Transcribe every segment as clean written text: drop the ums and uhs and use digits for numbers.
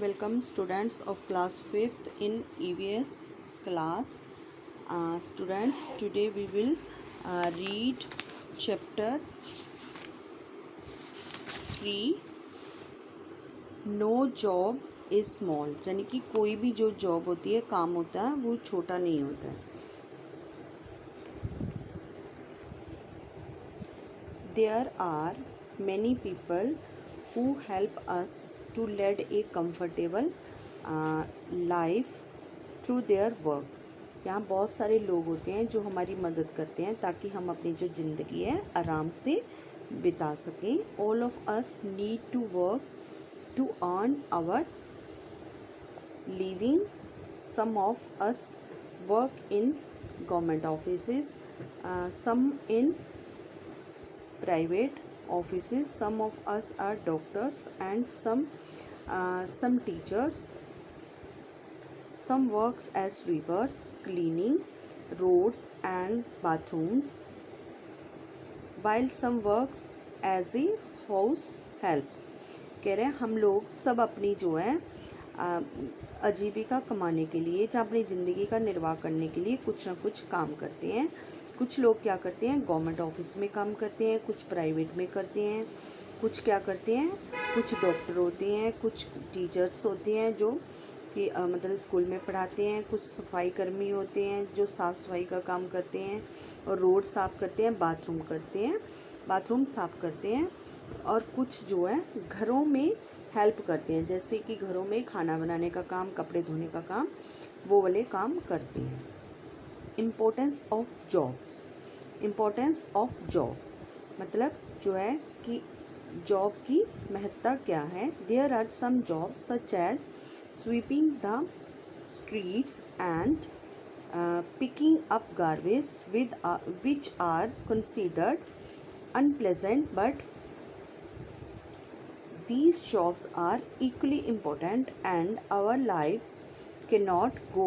Welcome students of class 5th in EVS class. Students, today we will read chapter 3. No job is small. यानी कि कोई भी जो job होती है, काम होता है, वो छोटा नहीं होता है. There are many people who help us to lead a comfortable life through their work. यहाँ बहुत सारे लोग होते हैं जो हमारी मदद करते हैं ताकि हम अपनी जो ज़िंदगी है आराम से बिता सकें. All of us need to work to earn our living. Some of us work in government offices, some in private offices. Some of us are doctors and some teachers. Some works as sweepers, cleaning roads and bathrooms, while some works as a house helps. कह रहे हैं हम लोग सब अपनी जो है आजीविका कमाने के लिए या अपनी ज़िंदगी का निर्वाह करने के लिए कुछ ना कुछ काम करते हैं. कुछ लोग क्या करते हैं, गवर्नमेंट ऑफिस में काम करते हैं, कुछ प्राइवेट में करते हैं, कुछ क्या करते हैं, कुछ डॉक्टर होते हैं, कुछ टीचर्स होते हैं जो कि मतलब स्कूल में पढ़ाते हैं, कुछ सफाई कर्मी होते हैं जो साफ़ सफाई का काम करते हैं और रोड साफ़ करते हैं, बाथरूम साफ़ करते हैं, और कुछ जो है घरों में हेल्प करते हैं, जैसे कि घरों में खाना बनाने का काम, कपड़े धोने का काम, वो वाले काम करते हैं. इम्पोर्टेंस ऑफ जॉब मतलब जो है कि जॉब की महत्ता क्या है. There are some jobs such as sweeping the streets and picking up garbage which are considered unpleasant, but these jobs are equally important and our lives cannot go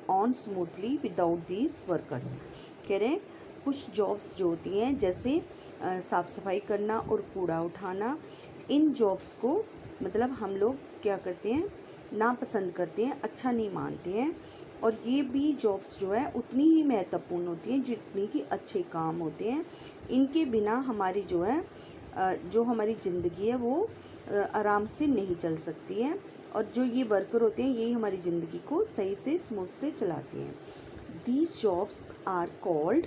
on smoothly without these workers. कह रहे हैं कुछ jobs जो होती हैं जैसे साफ़ सफाई करना और कूड़ा उठाना, इन जॉब्स को मतलब हम लोग क्या करते हैं, नापसंद करते हैं, अच्छा नहीं मानते हैं, और ये भी जॉब्स जो है उतनी ही महत्वपूर्ण होती हैं जितनी कि अच्छे काम होते हैं. इनके बिना हमारी जो है जो हमारी ज़िंदगी है वो आराम से नहीं चल सकती है, और जो ये वर्कर होते हैं यही हमारी ज़िंदगी को सही से स्मूथ से चलाते हैं. These jobs are called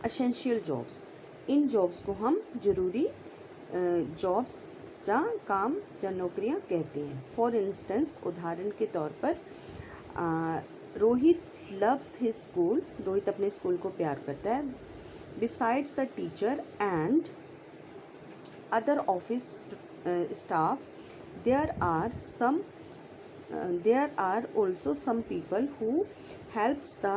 essential jobs. इन जॉब्स को हम ज़रूरी जॉब्स या काम या नौकरियां कहते हैं. फॉर इंस्टेंस, उदाहरण के तौर पर Rohit loves his school. Rohit अपने स्कूल को प्यार करता है. Besides the teacher and other office staff, there are also some people who helps the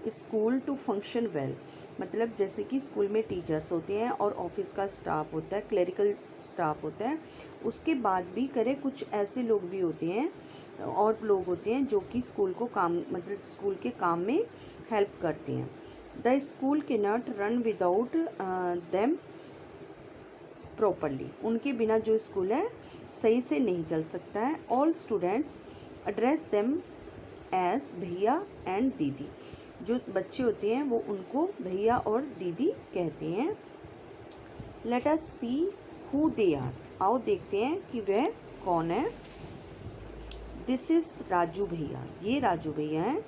school to function well. मतलब जैसे कि स्कूल में टीचर्स होते हैं और ऑफिस का स्टाफ होता है, क्लरिकल स्टाफ होता है, उसके बाद भी करे कुछ ऐसे लोग भी होते हैं और लोग होते हैं जो कि स्कूल को काम मतलब स्कूल के काम में हेल्प करते हैं. द स्कूल के not run without them properly. उनके बिना जो स्कूल है सही से नहीं चल सकता है. All students address them as bhaiya and didi. जो बच्चे होते हैं वो उनको भैया और दीदी कहते हैं. Let us see who they are. आओ देखते हैं कि वह कौन है. दिस इज़ राजू भैया. ये राजू भैया हैं.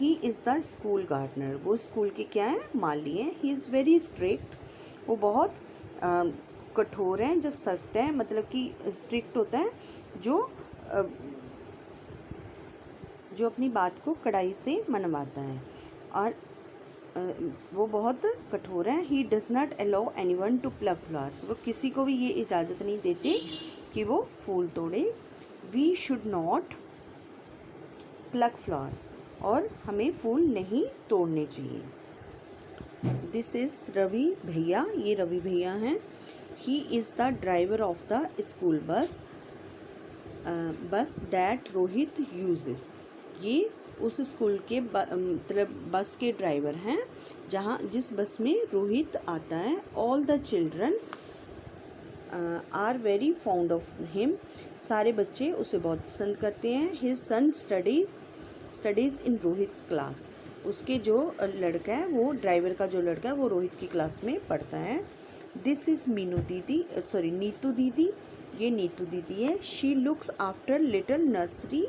He is the school gardener. वो स्कूल के क्या हैं, माली हैं. He is very strict. वो बहुत कठोर हैं, जो सख्त हैं, मतलब कि स्ट्रिक्ट होता है, जो अपनी बात को कड़ाई से मनवाता है, और वो बहुत कठोर हैं. He does not allow anyone to pluck flowers. वो किसी को भी ये इजाज़त नहीं देते कि वो फूल तोड़े. We should not pluck flowers. और हमें फूल नहीं तोड़ने चाहिए. दिस इज़ रवि भैया. ये रवि भैया हैं. He is the driver of the school bus that Rohit uses. ये उस स्कूल के मतलब बस के ड्राइवर हैं जिस बस में रोहित आता है. All the children are very found of him, सारे बच्चे उसे बहुत पसंद करते हैं। His son studies in Rohit class, उसके जो लड़का है वो ड्राइवर का जो लड़का है वो रोहित की क्लास में पढ़ता है। दिस इज़ नीतू दीदी, ये नीतू दीदी है। She looks after little nursery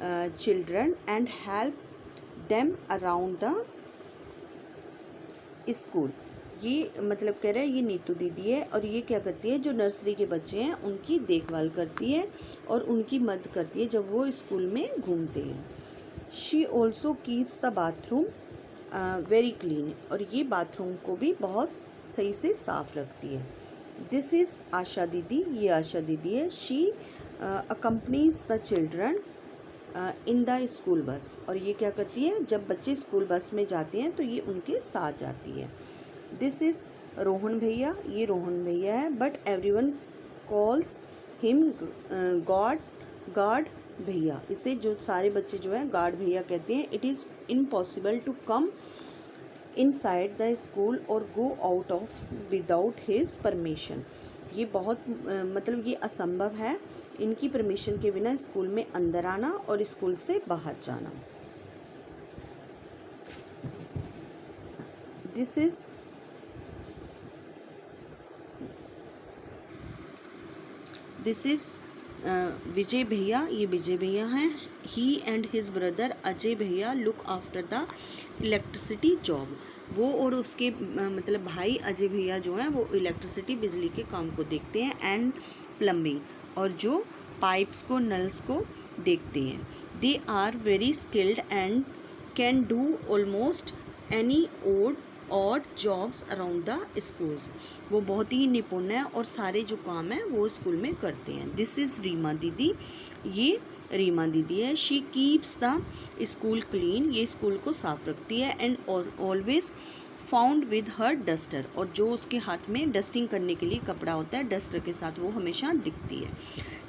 children and help them around the school. ये मतलब कह रहा है ये नीतू दीदी है और ये क्या करती है, जो नर्सरी के बच्चे हैं उनकी देखभाल करती है और उनकी मदद करती है जब वो स्कूल में घूमते हैं। She also keeps the bathroom very clean, और ये बाथरूम को भी बहुत सही से साफ रखती है। दिस इज़ आशा दीदी, ये आशा दीदी है। She accompanies the children in the school bus, और ये क्या करती है, जब बच्चे स्कूल बस में जाते हैं तो ये उनके साथ जाती है। दिस इज़ रोहन भैया, ये रोहन भैया है। But everyone calls him guard भैया, इसे जो सारे बच्चे जो हैं गार्ड भैया कहते हैं। It is impossible to come inside the school और go out of without his permission, ये बहुत मतलब ये असंभव है इनकी परमिशन के बिना स्कूल में अंदर आना और स्कूल से बाहर जाना। दिस इज़ विजय भैया, ये विजय भैया हैं। ही एंड हिज ब्रदर अजय भैया look after the electricity job, वो और उसके मतलब भाई अजय भैया जो हैं वो इलेक्ट्रिसिटी बिजली के काम को देखते हैं। एंड प्लम्बिंग, और जो पाइप्स को नल्स को देखते हैं। They are very skilled and can do almost any odd jobs around the schools, वो बहुत ही निपुण है और सारे जो काम है वो स्कूल में करते हैं। दिस इज़ रीमा दीदी, ये रीमा दीदी है। She keeps the school clean, ये स्कूल को साफ रखती है। And always found with her duster, और जो उसके हाथ में डस्टिंग करने के लिए कपड़ा होता है डस्टर के साथ वो हमेशा दिखती है।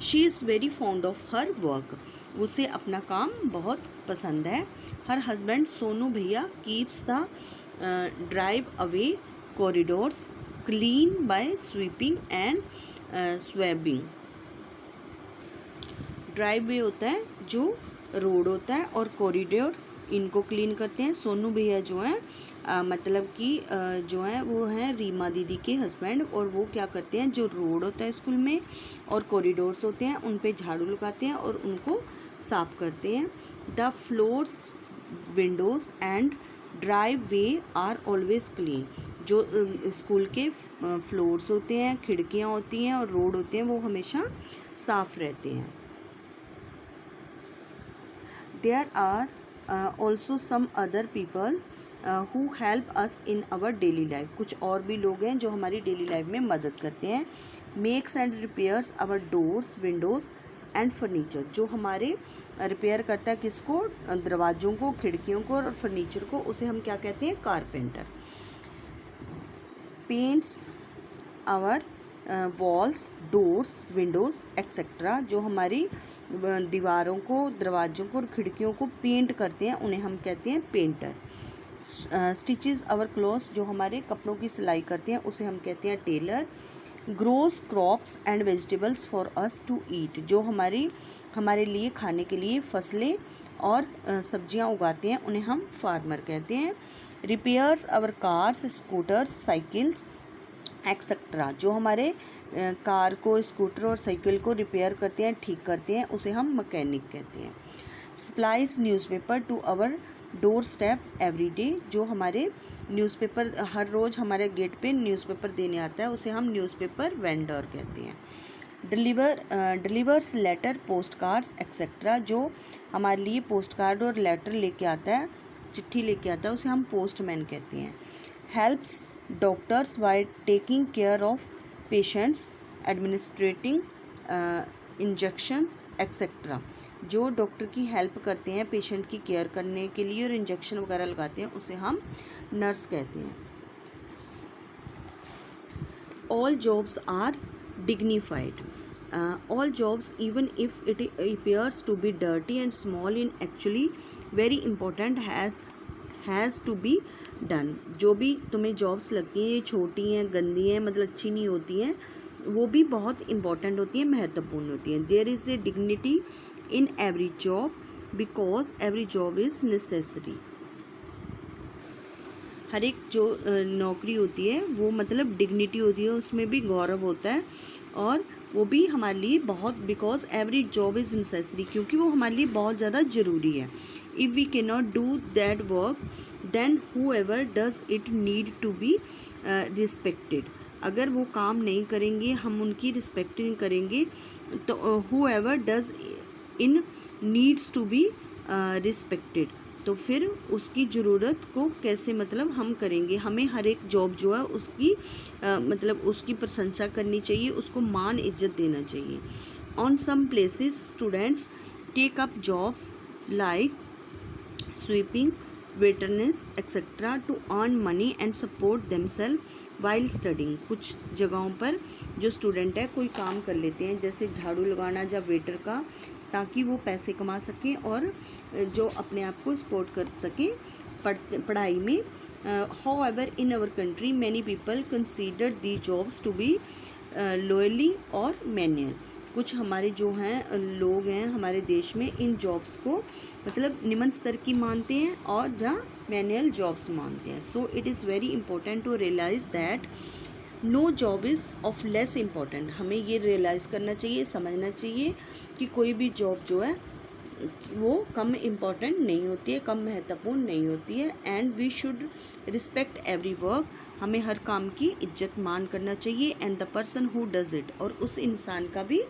She is very found of her work, उसे अपना काम बहुत पसंद है। हर हस्बैंड सोनू भैया keeps the driveway corridors clean by sweeping and swabbing. Driveway होता है जो रोड होता है और कॉरिडोर इनको क्लीन करते हैं। सोनू भैया जो हैं मतलब कि जो हैं वो हैं रीमा दीदी के हस्बैंड, और वो क्या करते हैं, जो रोड होता है स्कूल में और कॉरिडोर्स होते हैं उन पे झाड़ू लगाते हैं और उनको साफ करते हैं। The floors windows and driveway are always clean, जो स्कूल के फ्लोर्स होते हैं, खिड़कियाँ होती हैं और रोड होते हैं वो हमेशा साफ रहते हैं। There are also some other people who help us in our daily life, कुछ और भी लोग हैं जो हमारी डेली लाइफ में मदद करते हैं। Makes and repairs our doors windows and furniture, जो हमारे रिपेयर करता है किसको, दरवाज़ों को, खिड़कियों को और फर्नीचर को, उसे हम क्या कहते हैं, carpenter. Paints our walls doors windows etcetera, जो हमारी दीवारों को, दरवाज़ों को और खिड़कियों को पेंट करते हैं उन्हें हम कहते हैं पेंटर। स्टिचेस आवर क्लॉथ्स, जो हमारे कपड़ों की सिलाई करते हैं उसे हम कहते हैं tailor. Grows crops and vegetables for us to eat, जो हमारे लिए खाने के लिए फसलें और सब्जियां उगाते हैं उन्हें हम फार्मर कहते हैं। Repairs our cars scooters cycles etcetera, जो हमारे कार को, स्कूटर और साइकिल को रिपेयर करते हैं, ठीक करते हैं, उसे हम मैकेनिक कहते हैं। Supplies newspaper to our doorstep every day, जो हमारे न्यूज़पेपर हर रोज़ हमारे गेट पे न्यूज़पेपर देने आता है उसे हम न्यूज़पेपर वेंडर कहते हैं। Delivers letter postcards etcetera, जो हमारे लिए पोस्ट कार्ड और लेटर लेके आता है, चिट्ठी लेके आता है, उसे हम पोस्टमैन कहते हैं। Helps doctors by taking care of patients administrating injections etcetera, जो डॉक्टर की हेल्प करते हैं पेशेंट की केयर करने के लिए और इंजेक्शन वगैरह लगाते हैं उसे हम नर्स कहते हैं। All jobs are dignified, all jobs even if it appears to be dirty and small in actually very important has to be done, जो भी तुम्हें जॉब्स लगती हैं ये छोटी हैं, गंदी हैं, मतलब अच्छी नहीं होती हैं, वो भी बहुत इम्पॉर्टेंट होती है, महत्वपूर्ण होती हैं। There is a dignity in every job because every job is necessary. हर एक जो नौकरी होती है वो मतलब डिग्निटी होती है, उसमें भी गौरव होता है, और वो भी हमारे लिए बहुत, because every job is necessary, क्योंकि वो हमारे लिए बहुत ज़्यादा ज़रूरी है। If we can not do that work then whoever does it need to be respected. अगर वो काम नहीं करेंगे, हम उनकी रिस्पेक्ट नहीं करेंगे, तो whoever does in needs to be respected, तो फिर उसकी ज़रूरत को कैसे मतलब हम करेंगे। हमें हर एक जॉब जो है उसकी मतलब उसकी प्रशंसा करनी चाहिए, उसको मान इज्जत देना चाहिए। On some places students take up jobs like sweeping, waitress etcetera to earn money and support themselves while studying. कुछ जगहों पर जो स्टूडेंट है कोई काम कर लेते हैं, जैसे झाड़ू लगाना या वेटर का, ताकि वो पैसे कमा सकें और जो अपने आप को सपोर्ट कर सकें पढ़ाई में। However in our country many people consider the jobs to be lowly और मैनुअल। कुछ हमारे जो हैं लोग हैं हमारे देश में इन जॉब्स को मतलब निम्न स्तर की मानते हैं और जहाँ मैनुअल जॉब्स मानते हैं। So it is very important to realise that no job is of less important. हमें ये रियलाइज़ करना चाहिए, समझना चाहिए कि कोई भी जॉब जो है वो कम इम्पॉर्टेंट नहीं होती है, कम महत्वपूर्ण नहीं होती है। And we should respect every work, हमें हर काम की इज्जत मान करना चाहिए। And the person who does it, और उस इंसान का भी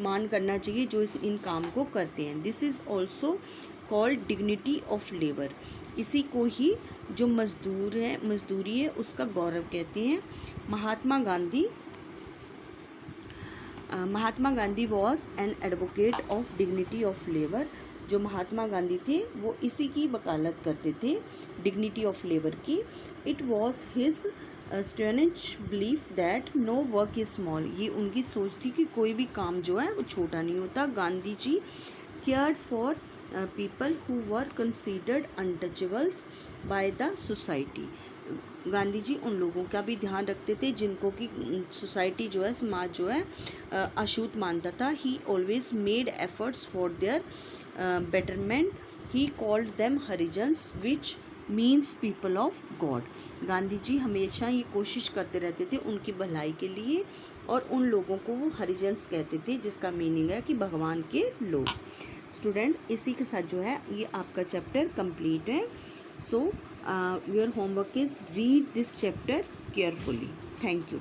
मान करना चाहिए जो इन काम को करते हैं। This is also called dignity of labour. इसी को ही जो मजदूरी है उसका गौरव कहते हैं। Mahatma Gandhi was an advocate of dignity of labour. जो महात्मा गांधी थे वो इसी की वकालत करते थे, डिग्निटी ऑफ लेबर की। It was his staunch belief that no work is small. ये उनकी सोच थी कि कोई भी काम जो है वो छोटा नहीं होता। Gandhi ji cared for people who were considered untouchables by the society. Gandhi ji उन लोगों का भी ध्यान रखते थे जिनको कि सोसाइटी जो है, समाज जो है अछूत मानता था। He always made efforts for their betterment. He called them Harijans which means people of God. Gandhi ji हमेशा ये कोशिश करते रहते थे उनकी भलाई के लिए, और उन लोगों को वो हरिजन्स कहते थे, जिसका मीनिंग है कि भगवान के लोग। स्टूडेंट, इसी के साथ जो है ये आपका चैप्टर कंप्लीट है। So your homework is read this chapter carefully. Thank you.